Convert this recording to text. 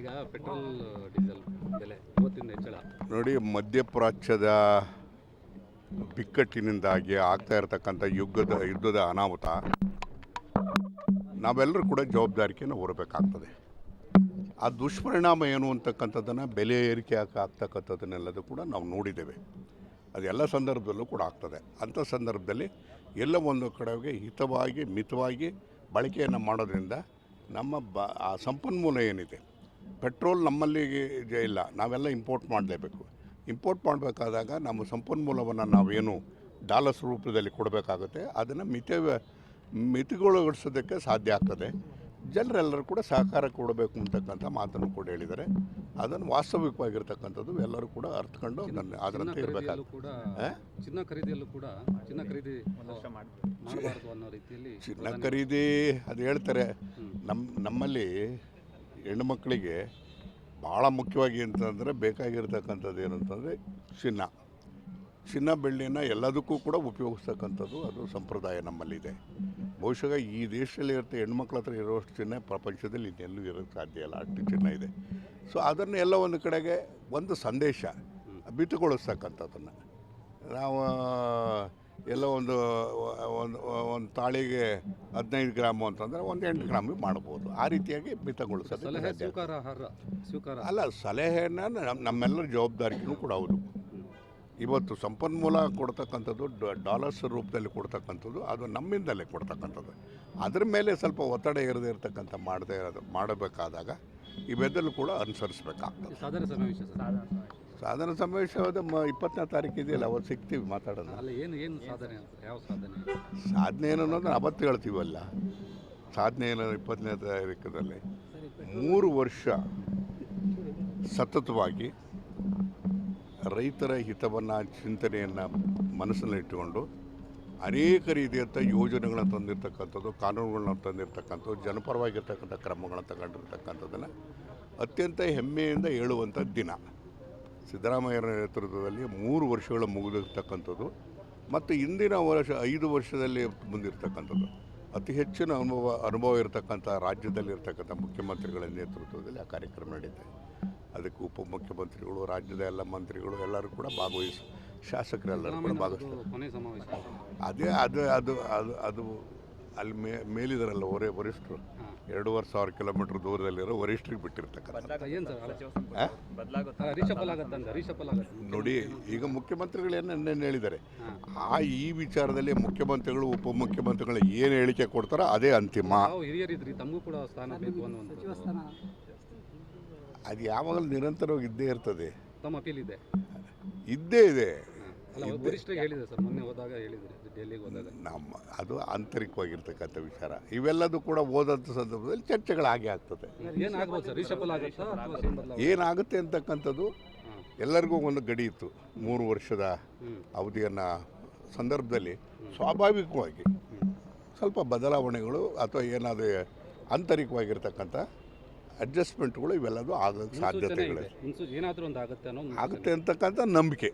ಈಗ petrol diesel ಬೆಲೆ ಇವತ್ತಿನ ಹೆಚ್ಚಳ ನೋಡಿ, ಮಧ್ಯಪ್ರಾಚ್ಯದ ಬಿಕ್ಕಟ್ಟಿನಿಂದಾಗಿ ಆಗ್ತಾ ಇರತಕ್ಕಂಥ ಯುದ್ಧದ ಅನಾಹುತ ನಾವೆಲ್ಲರೂ ಕೂಡ ಜವಾಬ್ದಾರಿಕೆಯನ್ನು ಹೊರಬೇಕಾಗ್ತದೆ. ಆ ದುಷ್ಪರಿಣಾಮ ಏನು ಅಂತಕ್ಕಂಥದ್ದನ್ನು ಬೆಲೆ ಏರಿಕೆ ಆಗ್ತಕ್ಕಂಥದ್ದನ್ನೆಲ್ಲದೂ ಕೂಡ ನಾವು ನೋಡಿದ್ದೇವೆ. ಅದೆಲ್ಲ ಸಂದರ್ಭದಲ್ಲೂ ಕೂಡ ಆಗ್ತದೆ. ಅಂಥ ಸಂದರ್ಭದಲ್ಲಿ ಎಲ್ಲ ಒಂದು ಕಡೆಗೆ ಹಿತವಾಗಿ ಮಿತವಾಗಿ ಬಳಕೆಯನ್ನು ಮಾಡೋದ್ರಿಂದ ನಮ್ಮ ಆ ಸಂಪನ್ಮೂಲ ಏನಿದೆ, ಪೆಟ್ರೋಲ್ ನಮ್ಮಲ್ಲಿ ಇಲ್ಲ, ನಾವೆಲ್ಲ ಇಂಪೋರ್ಟ್ ಮಾಡಲೇಬೇಕು. ಇಂಪೋರ್ಟ್ ಮಾಡಬೇಕಾದಾಗ ನಮ್ಮ ಸಂಪನ್ಮೂಲವನ್ನು ನಾವೇನು ಡಾಲರ್ಸ್ ರೂಪದಲ್ಲಿ ಕೊಡಬೇಕಾಗುತ್ತೆ, ಅದನ್ನು ಮಿತಿಗೊಳಿಸೋದಕ್ಕೆ ಸಾಧ್ಯ ಆಗ್ತದೆ. ಜನರೆಲ್ಲರೂ ಕೂಡ ಸಹಕಾರ ಕೊಡಬೇಕು ಅಂತಕ್ಕಂಥ ಮಾತನ್ನು ಕೂಡ ಹೇಳಿದ್ದಾರೆ. ಅದನ್ನು ವಾಸ್ತವಿಕವಾಗಿರ್ತಕ್ಕಂಥದ್ದು ಎಲ್ಲರೂ ಕೂಡ ಅರ್ಥಕೊಂಡು ಅದರಂತೆ ಇರಬೇಕಾಗ್ತದೆ. ಚಿನ್ನ ಖರೀದಿಯಲ್ಲೂ ಕೂಡ ಚಿನ್ನ ಖರೀದಿ ಮಾಡಬಾರ್ದು ಅನ್ನೋ ರೀತಿಯಲ್ಲಿ ಚಿನ್ನ ಖರೀದಿ ಅದು ಹೇಳ್ತಾರೆ. ನಮ್ಮಲ್ಲಿ ಹೆಣ್ಣುಮಕ್ಕಳಿಗೆ ಭಾಳ ಮುಖ್ಯವಾಗಿ ಅಂತಂದರೆ ಬೇಕಾಗಿರ್ತಕ್ಕಂಥದ್ದು ಏನು ಅಂತಂದರೆ ಚಿನ್ನ ಬೆಳ್ಳಿನ ಎಲ್ಲದಕ್ಕೂ ಕೂಡ ಉಪಯೋಗಿಸ್ತಕ್ಕಂಥದ್ದು ಅದು ಸಂಪ್ರದಾಯ ನಮ್ಮಲ್ಲಿದೆ. ಬಹುಶಃ ಈ ದೇಶದಲ್ಲಿ ಹೆಣ್ಮಕ್ಳ ಹತ್ರ ಇರೋಷ್ಟು ಚಿನ್ನ ಪ್ರಪಂಚದಲ್ಲಿ ಇನ್ನೆಲ್ಲೂ ಇರೋಕ್ಕೆ ಸಾಧ್ಯ ಇಲ್ಲ, ಅಷ್ಟು ಚಿನ್ನ ಇದೆ. ಸೊ ಅದನ್ನು ಎಲ್ಲ ಒಂದು ಕಡೆಗೆ ಒಂದು ಸಂದೇಶ ಬಿತ್ತುಗೊಳಿಸ್ತಕ್ಕಂಥದ್ದನ್ನು ನಾವು ಎಲ್ಲ ಒಂದು ತಾಳಿಗೆ 15 ಗ್ರಾಮು ಅಂತಂದರೆ 8 ಗ್ರಾಮಿಗೆ ಮಾಡ್ಬೋದು. ಆ ರೀತಿಯಾಗಿ ಮಿತಗೊಳಿಸೋದು ಅಲ್ಲ, ಸಲಹೆಯನ್ನು ನಮ್ಮೆಲ್ಲರ ಜವಾಬ್ದಾರಿಗೂ ಕೂಡ ಹೌದು. ಇವತ್ತು ಸಂಪನ್ಮೂಲ ಕೊಡ್ತಕ್ಕಂಥದ್ದು ಡಾಲರ್ಸ್ ರೂಪದಲ್ಲಿ ಕೊಡ್ತಕ್ಕಂಥದ್ದು ಅದು ನಮ್ಮಿಂದಲೇ ಕೊಡ್ತಕ್ಕಂಥದ್ದು. ಅದರ ಮೇಲೆ ಸ್ವಲ್ಪ ಒತ್ತಡ ಇರದೇ ಇರತಕ್ಕಂಥ ಮಾಡಬೇಕಾದಾಗ ಇವೆಲ್ಲೂ ಕೂಡ ಅನುಸರಿಸಬೇಕಾಗ್ತದೆ. ಸಾಧನ ಸಮಾವೇಶವಾದ 20ನೇ ತಾರೀಕು ಇದೆಯಲ್ಲ, ಅವತ್ತು ಸಿಗ್ತೀವಿ ಮಾತಾಡೋಣ. ಸಾಧನೆ ಏನು ಅನ್ನೋದು ಅವತ್ತು ಹೇಳ್ತೀವಲ್ಲ. ಸಾಧನೆ ಏನು 20ನೇ ತಾರೀಕದಲ್ಲಿ 3 ವರ್ಷ ಸತತವಾಗಿ ರೈತರ ಹಿತವನ್ನು ಚಿಂತನೆಯನ್ನು ಮನಸ್ಸಿನಲ್ಲಿಟ್ಟುಕೊಂಡು ಅನೇಕ ರೀತಿಯಂಥ ಯೋಜನೆಗಳನ್ನು ತಂದಿರತಕ್ಕಂಥದ್ದು, ಕಾನೂನುಗಳನ್ನ ತಂದಿರತಕ್ಕಂಥದ್ದು, ಜನಪರವಾಗಿರ್ತಕ್ಕಂಥ ಕ್ರಮಗಳನ್ನು ತಗೊಂಡಿರ್ತಕ್ಕಂಥದ್ದನ್ನು ಅತ್ಯಂತ ಹೆಮ್ಮೆಯಿಂದ ಹೇಳುವಂಥ ದಿನ. ಸಿದ್ದರಾಮಯ್ಯರ ನೇತೃತ್ವದಲ್ಲಿ 3 ವರ್ಷಗಳು ಮುಗಿದಿರ್ತಕ್ಕಂಥದ್ದು ಮತ್ತು ಇಂದಿನ ವರ್ಷ 5 ವರ್ಷದಲ್ಲಿ ಮುಂದಿರ್ತಕ್ಕಂಥದ್ದು ಅತಿ ಹೆಚ್ಚಿನ ಅನುಭವ ಇರತಕ್ಕಂಥ ರಾಜ್ಯದಲ್ಲಿರ್ತಕ್ಕಂಥ ಮುಖ್ಯಮಂತ್ರಿಗಳ ನೇತೃತ್ವದಲ್ಲಿ ಆ ಕಾರ್ಯಕ್ರಮ ನಡೀತೆ. ಅದಕ್ಕೆ ಉಪಮುಖ್ಯಮಂತ್ರಿಗಳು, ರಾಜ್ಯದ ಎಲ್ಲ ಮಂತ್ರಿಗಳು ಎಲ್ಲರೂ ಕೂಡ ಶಾಸಕರೆಲ್ಲರೂ ಕೂಡ ಭಾಗವಹಿಸ್ತಾರೆ. ಅದೇ ಅದು ಅಲ್ಲಿ ಮೇಲಿದಾರಲ್ಲ ವರಿಷ್ಠರು, 2,500 ಕಿಲೋಮೀಟ್ರ್ ದೂರದಲ್ಲಿರೋ ವರಿಷ್ಠರಿಗೆ ಬಿಟ್ಟಿರ್ತಕ್ಕಂಥ. ನೋಡಿ, ಈಗ ಮುಖ್ಯಮಂತ್ರಿಗಳು ಏನೇನು ಹೇಳಿದ್ದಾರೆ, ಈ ವಿಚಾರದಲ್ಲಿ ಮುಖ್ಯಮಂತ್ರಿಗಳು ಉಪಮುಖ್ಯಮಂತ್ರಿಗಳು ಏನು ಹೇಳಿಕೆ ಕೊಡ್ತಾರೋ ಅದೇ ಅಂತಿಮ. ಅದು ಯಾವಾಗಲೂ ನಿರಂತರವಾಗಿ ಇದ್ದೇ ಇರ್ತದೆ. ತಮ್ಮ ಅಪೀಲ್ ಇದ್ದೇ ಇದೆ. ಅದು ಆಂತರಿಕವಾಗಿರ್ತಕ್ಕಂಥ ವಿಚಾರ. ಇವೆಲ್ಲದೂ ಕೂಡ ಓದಂಥ ಸಂದರ್ಭದಲ್ಲಿ ಚರ್ಚೆಗಳಾಗಿ ಆಗ್ತದೆ. ಏನಾಗುತ್ತೆ ಅಂತಕ್ಕಂಥದ್ದು ಎಲ್ಲರಿಗೂ ಒಂದು ಗಡಿ ಇತ್ತು. 3 ವರ್ಷದ ಅವಧಿಯನ್ನು ಸಂದರ್ಭದಲ್ಲಿ ಸ್ವಾಭಾವಿಕವಾಗಿ ಸ್ವಲ್ಪ ಬದಲಾವಣೆಗಳು ಅಥವಾ ಏನಾದರೂ ಆಂತರಿಕವಾಗಿರ್ತಕ್ಕಂಥ ಅಡ್ಜಸ್ಟ್ಮೆಂಟ್ಗಳು ಇವೆಲ್ಲದೂ ಆಗೋಕ್ಕೆ ಸಾಧ್ಯತೆಗಳಿವೆ. ಏನಾದರೂ ಒಂದು ಆಗುತ್ತೆ ಅಂತಕ್ಕಂಥ ನಂಬಿಕೆ.